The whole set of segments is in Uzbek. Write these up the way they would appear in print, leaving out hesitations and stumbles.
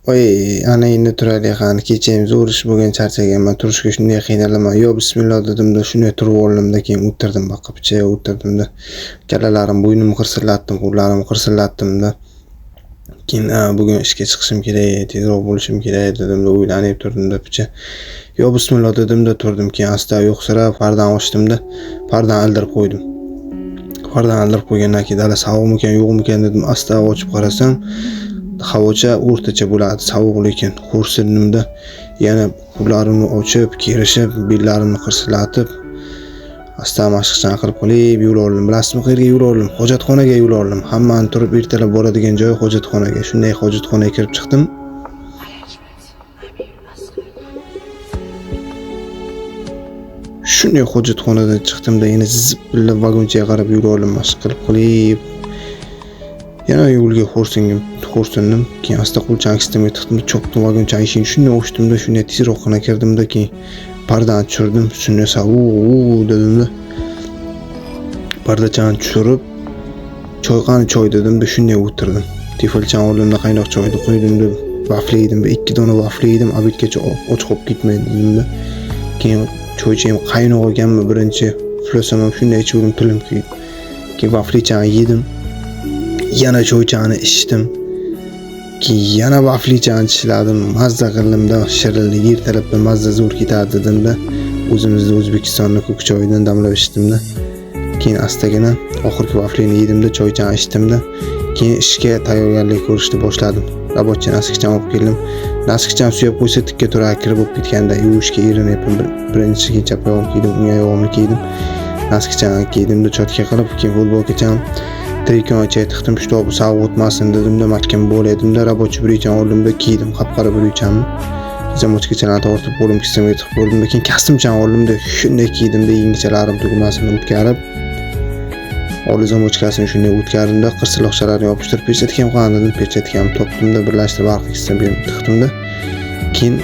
Oy, ana endi turadi qani kechayim zo'r ish bo'lgan charchaganman, turishga shunday qiynalaman. Yo bismillah dedim-da, shunday turib oldimda, keyin o'tirdim boqibcha, o'tirdimda. Kalalarim bo'ynimni qirsillatdim, qo'llarimni qirsillatdim-da. Keyin bugun ishga chiqishim kerak, tezroq bo'lishim kerak dedim-da, o'ylanib turdim-da picha. Yo bismillah dedim-da turdim, keyin asta yo'qsira pardani ochdimda, pardani aldirib qo'ydim. Pardani aldirib qo'ygandan keyin dala sovuqmikan, yo'qmikan dedim, asta ochib qarasam, havocha o'rtacha bo'ladi, sovuq lekin xo'rsindimda. Yana qo'llarimni ochib, kerishib, bellarimni qirsillatib, asta mashqcha qilib yo'l oldim. Bilasizmi, qayerga yo'l oldim? Hojatxonaga yo'l oldim. Hammani turib ertalab boradigan joy hojatxonaga. Shunday hojatxonaga kirib chiqdim. Shunday hojatxonadan chiqdim-da, yana zip billa vagonchaga qarab yo'l oldim, mashq qilib. Yana yo'lga xo'rsindim. Keyin asta qo'lchani sistemaga tiqdim, chopdim vagonchani eshigini shunday ochdim-da, shunday tezroqgina kirdim-da, keyin pardani tushirdim, shunday sovuq dedim-da. Pardachani tushirib, choy dedim-da, shunday o'tirdim. Tefalchani oldimda qaynoq choyni qo'ydim-da, vafli yedim, 2 dona vafli yedim, obedgacha och qolib ketmaydi dedim-da. Keyin choychim qaynoq ekanmi birinchi, uxlasam ham shunday ichdim, tilim kuyib. Keyin vaflichani yedim. Yana choychani ichdim. Keyin yana vaflichani tishladim, mazza qildim-da, shirinlik ertalabda mazza zo'r ketadi dedim-da. O'zimizda O'zbekistonning ko'k choyidan damlab ichdim-da. Keyin astagina oxirgi vaflini yedim-da, choychani ichdim-da. Keyin ishga tayyorgarlik ko'rishni boshladim. Robotchi naskichan olib keldim. Naskichan suyab qo'ysa tikka turib kirib bo'lib ketganda yuvishga erinib, birinchi chap oyog'imni kiydim, o'ng oyog'imni kiydim. Naskichan kiydim-da, chotka qilib, keyin futbolkacham trikonacha tiqdim, shu sovuq o'tmasin dedim-da, mahkam bo'ladim-da, robotchi brichani oldim-da, kiydim, qap-qora brichamni. Zamochkachalarni tortib qo'lim kissam yetib qo'ydim-da, keyin kostyumchani oldim-da, shunday kiydim-da, yengchalarim tugmasini o'tkarib, old zamochkasini shunday o'tkardim-da, qirsiloqchalarini yopishtirib, pechatga ham qo'ydim dedim, pechatga ham topdim-da, birlashtirib arqa kissam berib tiqdim-da. Keyin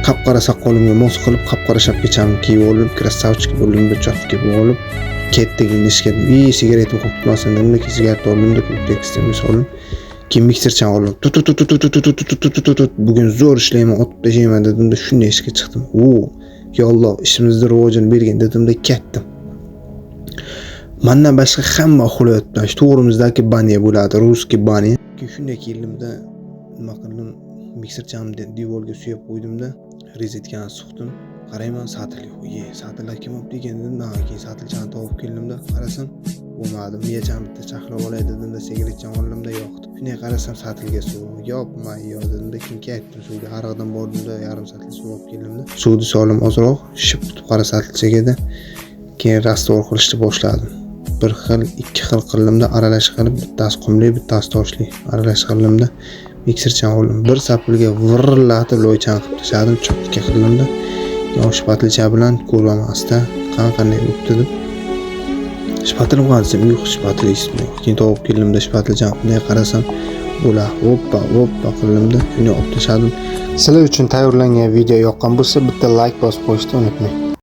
qap-qora soqolimga mos qilib, qap-qora shapkachamni kiyib oldim, krassavchik bo'ldim-da, chotki bo'lib ketdik ishga. Sigaretim qo'yibmasin dedim-da, sigaret oldim-da, ko'ktekisdan soldim. Keyin mikserchani oldim. Bugun zo'r ishlayman, otib tashlayman dedim-da, shunday ishga chiqdim. Ya Alloh, ishimizda rivojini bergin dedim-da, ketdim. Mendan boshqa hamma uxlayapti. Shu to'g'rimizdagi banya bo'ladi, ruskiy banya. Keyin shunday keldim-da, nima qildim? Mikserchamni devorga suyab qo'ydim-da, rezetkani suqdim. Qarayman, satil yo'q. Satillar kim olib degan dedim-da, keyin satilchani topib keldim-da, qarasam bo'lmadi. Miyacham bitta chaqlab olay dedim-da, sigaretchani oldim-da, yo'qdi. Shunday qarasam satilga suv yopmay yo dedim-da, keyin ketdim suvga. Ariqdan bordim-da, yarim satil suv olib keldim-da. Suvni solim ozroq, shib tutib qara satilchaga-da. Keyin rastvor qilishni boshladim. Bir xil, ikki xil qildim-da, aralash qilib, bittasi qumli, bittasi toshli. Aralash qildim-da, mikserchani oldim. Bir sapilga virlatib loychani qilib tashladim, cho'tka qildim-da. Yosh shpatilcha bilan ko'rmasda qanday o'tdi deb. Shpatil qo'ydim, yo'q shpatil ismi yo'q. Keyin topib keldim-da, shpatilchani bunday qarasam, bo'la hoppa qildim-da, shuni olib tashladim. Sizlar uchun tayyorlangan video yoqqan bo'lsa, bitta like bosib qo'yishni unutmang.